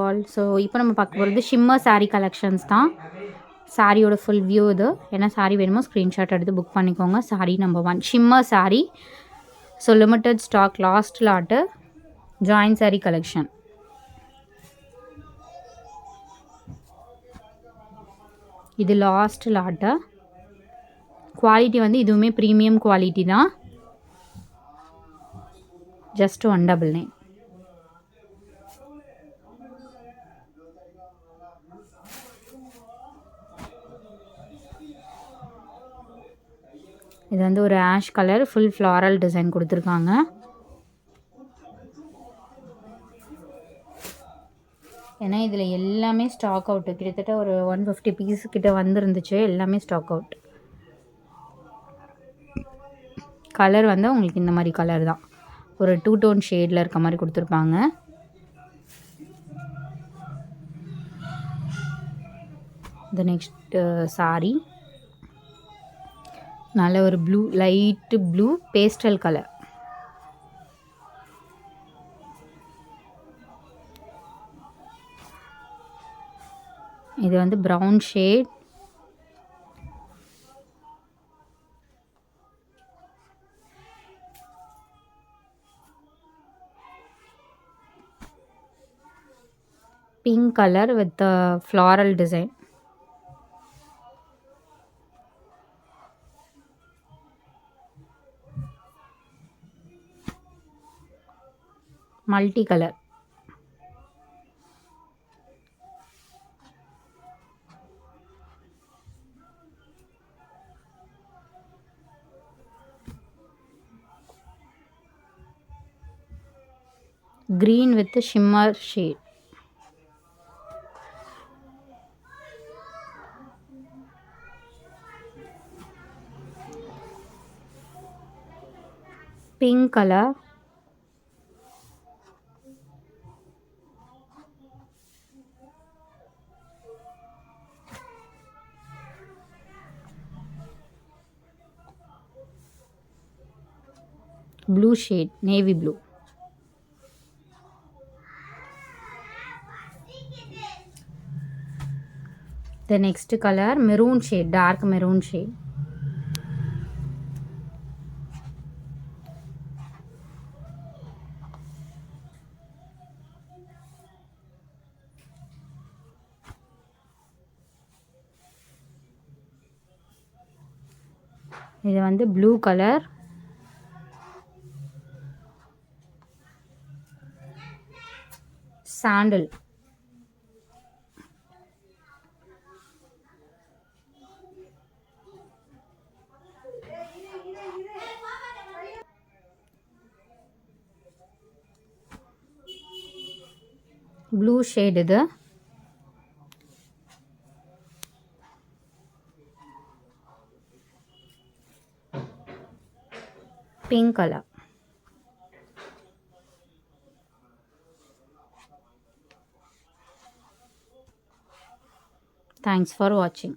All. So இப்போ நம்ம பார்க்க போகிறது ஷிம்மர் saree கலெக்ஷன்ஸ் தான். சாரியோட ஃபுல் வியூ இது. என்ன சாரீ வேணுமோ ஸ்க்ரீன்ஷாட் எடுத்து புக் பண்ணிக்கோங்க. Saree number 1 shimmer saree. So limited stock, last lot, join saree collection. இது லாஸ்ட் லாட்டு. குவாலிட்டி வந்து இதுவுமே ப்ரீமியம் குவாலிட்டி தான். ஜஸ்ட் 199. இது வந்து ஒரு ash colour, full floral design கொடுத்துருக்காங்க. ஏன்னா இதில் எல்லாமே ஸ்டாக் அவுட்டு. கிட்டத்தட்ட ஒரு 150 பீஸ் கிட்ட வந்துருந்துச்சு. எல்லாமே ஸ்டாக் அவுட். கலர் வந்து உங்களுக்கு இந்த மாதிரி கலர் தான். ஒரு 2 டோன் ஷேடில் இருக்க மாதிரி கொடுத்துருப்பாங்க. இந்த நெக்ஸ்ட் சாரீ நல்ல ஒரு blue, light blue pastel colour. இது வந்து brown shade. Pink colour with floral design. Multi colour. green with shimmer shade. Pink color. Blue shade, navy blue. The next color maroon shade, dark maroon shade. இது வந்து blue color. Sandal. Blue shade இது. Pink color. Thanks for watching.